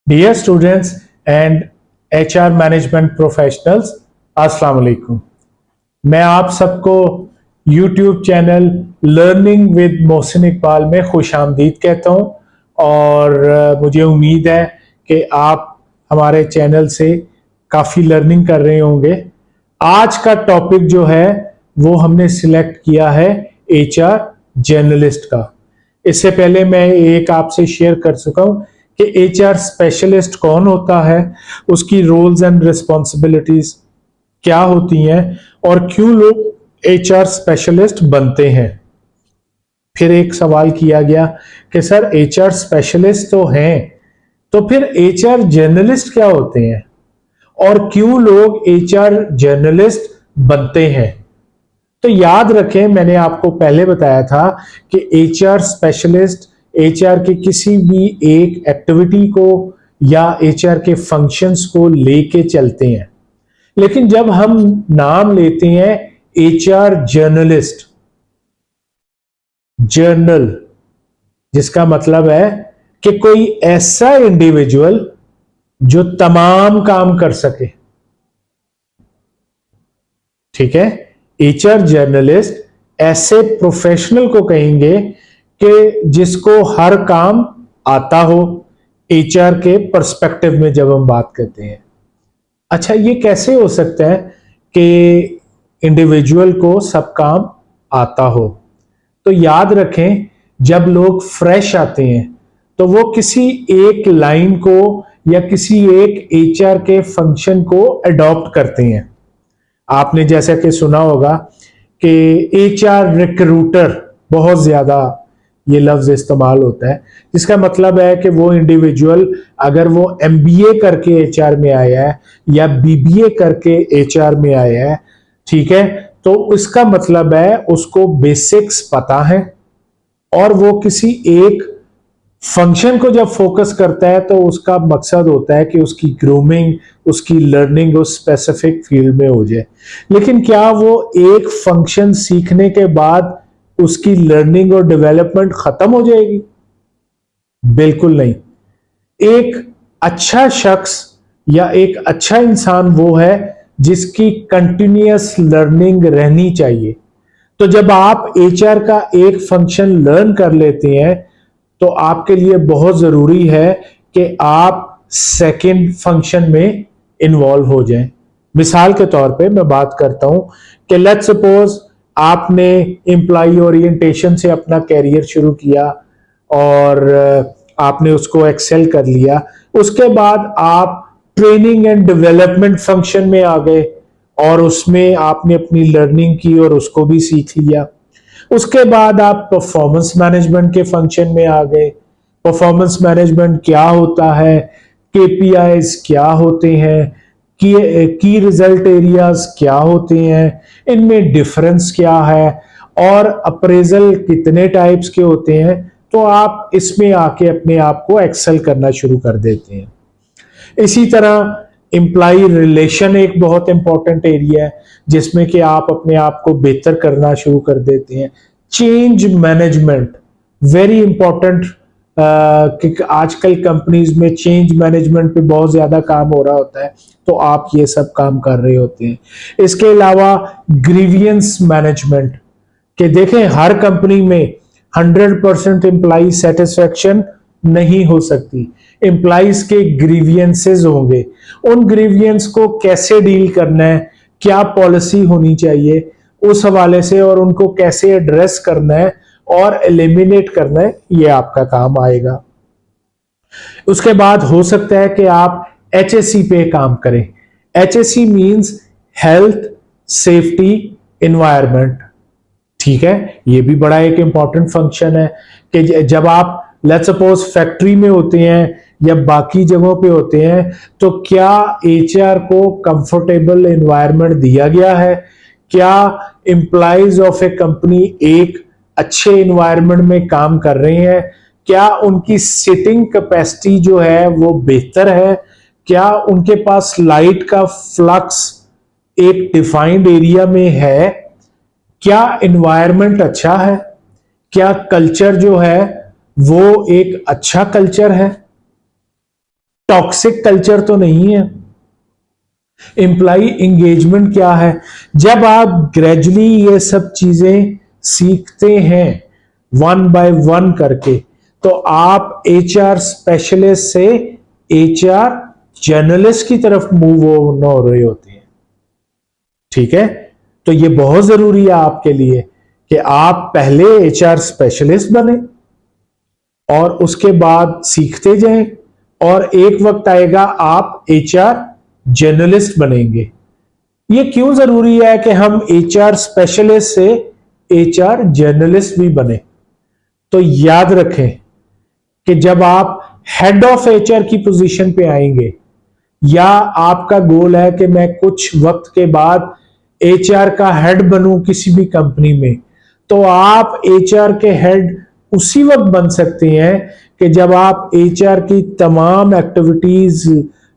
Dear students and HR management professionals, अस्सलाम वालेकुम। मैं आप सबको YouTube channel learning with Mohsin Iqbal में खुश आमदीद कहता हूँ और मुझे उम्मीद है कि आप हमारे चैनल से काफ़ी लर्निंग कर रहे होंगे। आज का टॉपिक जो है वो हमने सिलेक्ट किया है एचआर जर्नलिस्ट का। इससे पहले मैं एक आपसे शेयर कर चुका हूं कि एचआर स्पेशलिस्ट कौन होता है, उसकी रोल्स एंड रिस्पॉन्सिबिलिटीज क्या होती हैं और क्यों लोग एचआर स्पेशलिस्ट बनते हैं। फिर एक सवाल किया गया कि सर एचआर स्पेशलिस्ट तो हैं, तो फिर एचआर जर्नलिस्ट क्या होते हैं और क्यों लोग एचआर जर्नलिस्ट बनते हैं। तो याद रखें, मैंने आपको पहले बताया था कि एचआर स्पेशलिस्ट एचआर के किसी भी एक एक्टिविटी को या एचआर के फंक्शंस को लेके चलते हैं। लेकिन जब हम नाम लेते हैं एचआर जर्नलिस्ट, जर्नल जिसका मतलब है कि कोई ऐसा इंडिविजुअल जो तमाम काम कर सके, ठीक है। एचआर जर्नलिस्ट ऐसे प्रोफेशनल को कहेंगे कि जिसको हर काम आता हो एचआर के पर्सपेक्टिव में जब हम बात करते हैं। अच्छा, ये कैसे हो सकता है कि इंडिविजुअल को सब काम आता हो? तो याद रखें, जब लोग फ्रेश आते हैं तो वो किसी एक लाइन को या किसी एक एचआर के फंक्शन को अडॉप्ट करते हैं। आपने जैसा कि सुना होगा कि एचआर रिक्रूटर, बहुत ज्यादा ये लफ्ज इस्तेमाल होता है, जिसका मतलब है कि वो इंडिविजुअल अगर वो एमबीए करके एचआर में आया है या बीबीए करके एचआर में आया है, ठीक है, तो इसका मतलब है उसको बेसिक्स पता है और वो किसी एक फंक्शन को जब फोकस करता है तो उसका मकसद होता है कि उसकी ग्रूमिंग, उसकी लर्निंग उस स्पेसिफिक फील्ड में हो जाए। लेकिन क्या वो एक फंक्शन सीखने के बाद उसकी लर्निंग और डेवलपमेंट खत्म हो जाएगी? बिल्कुल नहीं। एक अच्छा शख्स या एक अच्छा इंसान वो है जिसकी कंटिन्यूअस लर्निंग रहनी चाहिए। तो जब आप एचआर का एक फंक्शन लर्न कर लेते हैं तो आपके लिए बहुत जरूरी है कि आप सेकंड फंक्शन में इन्वॉल्व हो जाएं। मिसाल के तौर पे मैं बात करता हूं कि लेट्स सपोज आपने एम्प्लॉय ओरिएंटेशन से अपना कैरियर शुरू किया और आपने उसको एक्सेल कर लिया। उसके बाद आप ट्रेनिंग एंड डेवलपमेंट फंक्शन में आ गए और उसमें आपने अपनी लर्निंग की और उसको भी सीख लिया। उसके बाद आप परफॉर्मेंस मैनेजमेंट के फंक्शन में आ गए। परफॉर्मेंस मैनेजमेंट क्या होता है, केपीआईज क्या होते हैं, की रिजल्ट एरियाज क्या होते हैं, इनमें डिफरेंस क्या है और अप्रेजल कितने टाइप्स के होते हैं, तो आप इसमें आके अपने आप को एक्सेल करना शुरू कर देते हैं। इसी तरह एम्प्लॉय रिलेशन एक बहुत इंपॉर्टेंट एरिया है जिसमें कि आप अपने आप को बेहतर करना शुरू कर देते हैं। चेंज मैनेजमेंट वेरी इंपॉर्टेंट, कि आजकल कंपनीज में चेंज मैनेजमेंट पे बहुत ज्यादा काम हो रहा होता है, तो आप ये सब काम कर रहे होते हैं। इसके अलावा ग्रीवियंस मैनेजमेंट, कि देखें हर कंपनी में 100% एम्प्लॉय सेटिस्फेक्शन नहीं हो सकती। एम्प्लॉइज के ग्रीवियंसेस होंगे, उन ग्रीवियंस को कैसे डील करना है, क्या पॉलिसी होनी चाहिए उस हवाले से, और उनको कैसे एड्रेस करना है और एलिमिनेट करना है, ये आपका काम आएगा। उसके बाद हो सकता है कि आप एचएससी पे काम करें। HSC means health safety environment, ठीक है। ये भी बड़ा एक इंपॉर्टेंट फंक्शन है कि जब आप लेट्स सपोज फैक्ट्री में होते हैं या बाकी जगहों पे होते हैं, तो क्या एचआर को कंफर्टेबल एनवायरनमेंट दिया गया है? क्या एम्प्लॉइज ऑफ ए कंपनी एक अच्छे एनवायरनमेंट में काम कर रहे हैं? क्या उनकी सिटिंग कैपेसिटी जो है वो बेहतर है? क्या उनके पास लाइट का फ्लक्स एक डिफाइंड एरिया में है? क्या एनवायरनमेंट अच्छा है? क्या कल्चर जो है वो एक अच्छा कल्चर है? टॉक्सिक कल्चर तो नहीं है। एम्प्लॉय एंगेजमेंट क्या है? जब आप ग्रेजुअली ये सब चीजें सीखते हैं वन बाय वन करके, तो आप एचआर स्पेशलिस्ट से एचआर जर्नलिस्ट की तरफ मूव ऑन हो रहे होते हैं। ठीक है, तो ये बहुत जरूरी है आपके लिए कि आप पहले एचआर स्पेशलिस्ट बने और उसके बाद सीखते जाएं, और एक वक्त आएगा आप एचआर जर्नलिस्ट बनेंगे। ये क्यों जरूरी है कि हम एचआर स्पेशलिस्ट से एचआर जर्नलिस्ट भी बने? तो याद रखें कि जब आप हेड ऑफ एचआर की पोजीशन पे आएंगे, या आपका गोल है कि मैं कुछ वक्त के बाद एचआर का हेड बनूं किसी भी कंपनी में, तो आप एचआर के हेड उसी वक्त बन सकते हैं कि जब आप एचआर की तमाम एक्टिविटीज,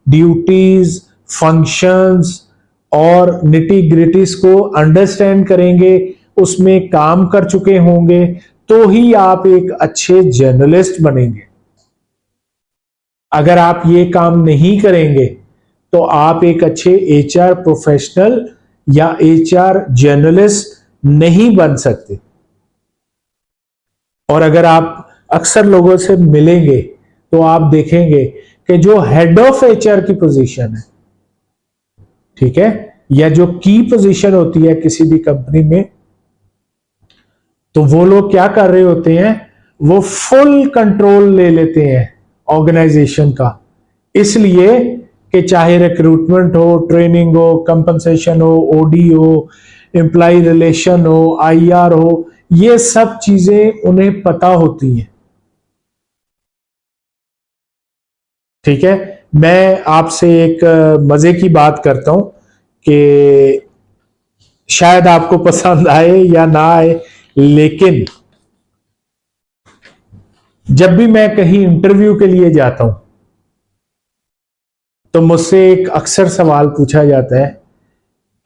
ड्यूटीज, फंक्शंस और निटी ग्रिटीज को अंडरस्टैंड करेंगे, उसमें काम कर चुके होंगे, तो ही आप एक अच्छे जर्नलिस्ट बनेंगे। अगर आप ये काम नहीं करेंगे तो आप एक अच्छे एचआर प्रोफेशनल या एचआर जर्नलिस्ट नहीं बन सकते। और अगर आप अक्सर लोगों से मिलेंगे तो आप देखेंगे कि जो हेड ऑफ एचआर की पोजीशन है, ठीक है, या जो की पोजीशन होती है किसी भी कंपनी में, तो वो लोग क्या कर रहे होते हैं? वो फुल कंट्रोल ले लेते हैं ऑर्गेनाइजेशन का, इसलिए कि चाहे रिक्रूटमेंट हो, ट्रेनिंग हो, कंपनसेशन हो, ओडी हो, एम्प्लॉय रिलेशन हो, आईआर हो, ये सब चीजें उन्हें पता होती हैं। ठीक है, मैं आपसे एक मजे की बात करता हूं कि शायद आपको पसंद आए या ना आए, लेकिन जब भी मैं कहीं इंटरव्यू के लिए जाता हूं तो मुझसे एक अक्सर सवाल पूछा जाता है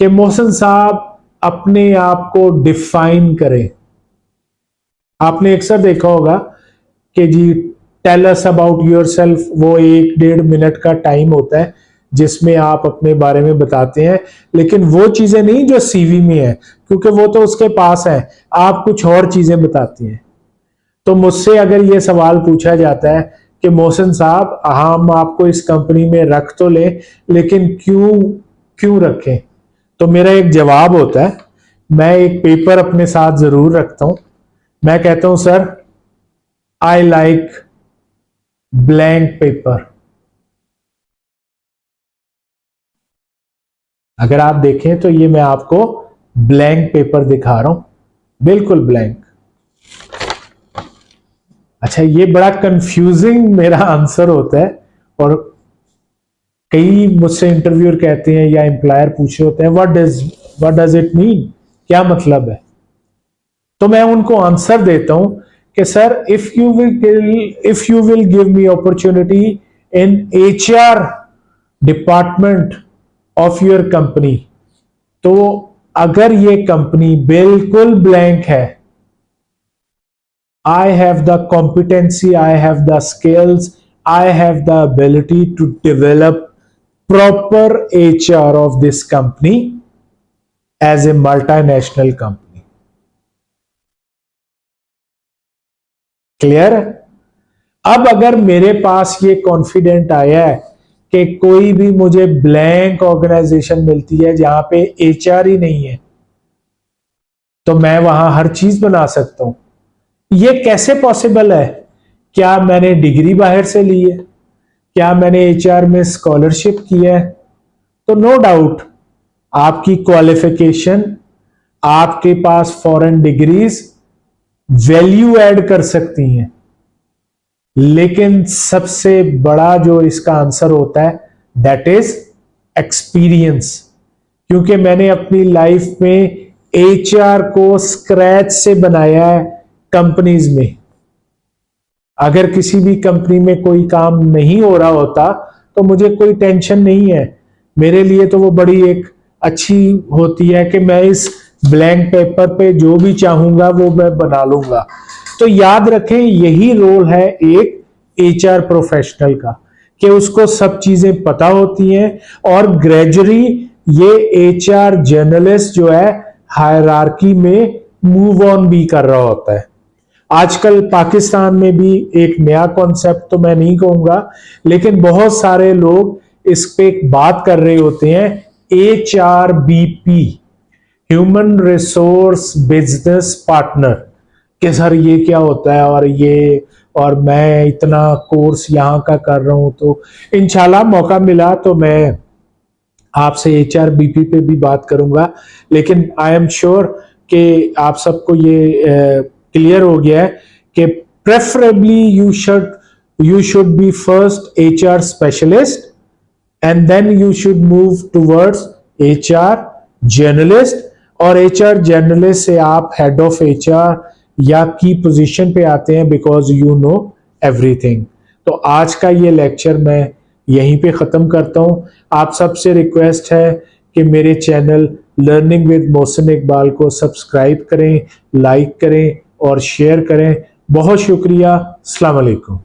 कि मोहसिन साहब अपने आप को डिफाइन करें। आपने अक्सर देखा होगा कि जी टेल अस अबाउट योरसेल्फ, वो 1-1.5 मिनट का टाइम होता है जिसमें आप अपने बारे में बताते हैं, लेकिन वो चीजें नहीं जो सीवी में है, क्योंकि वो तो उसके पास है, आप कुछ और चीजें बताती हैं। तो मुझसे अगर ये सवाल पूछा जाता है कि मोहसिन साहब हम आपको इस कंपनी में रख तो ले, लेकिन क्यों रखें, तो मेरा एक जवाब होता है, मैं एक पेपर अपने साथ जरूर रखता हूं। मैं कहता हूं sir, I like blank paper. अगर आप देखें तो ये मैं आपको ब्लैंक पेपर दिखा रहा हूं, बिल्कुल ब्लैंक। अच्छा, ये बड़ा कंफ्यूजिंग मेरा आंसर होता है, और कई मुझसे इंटरव्यूअर कहते हैं या एम्प्लॉयर पूछे होते हैं व्हाट डज इट मीन, क्या मतलब है? तो मैं उनको आंसर देता हूं कि sir, if you will give me opportunity in HR department of your company, तो अगर ये कंपनी बिल्कुल ब्लैंक है, I have the competency, I have the skills, I have the ability to develop proper HR of this company as a multinational company. Clear? अब अगर मेरे पास ये confident आया है कि कोई भी मुझे ब्लैंक ऑर्गेनाइजेशन मिलती है जहां पे एचआर ही नहीं है, तो मैं वहां हर चीज बना सकता हूं। ये कैसे पॉसिबल है? क्या मैंने डिग्री बाहर से ली है? क्या मैंने एचआर में स्कॉलरशिप किया है? तो नो डाउट आपकी क्वालिफिकेशन, आपके पास फॉरेन डिग्रीज वैल्यू ऐड कर सकती हैं, लेकिन सबसे बड़ा जो इसका आंसर होता है दैट इज एक्सपीरियंस, क्योंकि मैंने अपनी लाइफ में एचआर को स्क्रैच से बनाया है कंपनीज में। अगर किसी भी कंपनी में कोई काम नहीं हो रहा होता तो मुझे कोई टेंशन नहीं है, मेरे लिए तो वो बड़ी एक अच्छी होती है कि मैं इस ब्लैंक पेपर पे जो भी चाहूंगा वो मैं बना लूंगा। तो याद रखें, यही रोल है एक एचआर प्रोफेशनल का कि उसको सब चीजें पता होती हैं और ग्रेजुअली ये एचआर जर्नलिस्ट जो है हायरार्की में मूव ऑन भी कर रहा होता है। आजकल पाकिस्तान में भी एक नया कॉन्सेप्ट तो मैं नहीं कहूंगा, लेकिन बहुत सारे लोग इस पे बात कर रहे होते हैं, HRBP, human resource business partner, कि सर ये क्या होता है और मैं इतना कोर्स यहाँ का कर रहा हूं। तो इंशाल्लाह मौका मिला तो मैं आपसे HRBP पे भी बात करूंगा, लेकिन आई एम श्योर कि आप सबको ये क्लियर हो गया है कि preferably you should be first HR specialist and then you should move towards HR journalist, और HR जर्नलिस्ट से आप हेड ऑफ HR या की पोजीशन पे आते हैं बिकॉज यू नो एवरीथिंग। तो आज का ये लेक्चर मैं यहीं पे ख़त्म करता हूं। आप सबसे रिक्वेस्ट है कि मेरे channel learning with Mohsin Iqbal को सब्सक्राइब करें, लाइक करें और शेयर करें। बहुत शुक्रिया। अस्सलाम वालेकुम।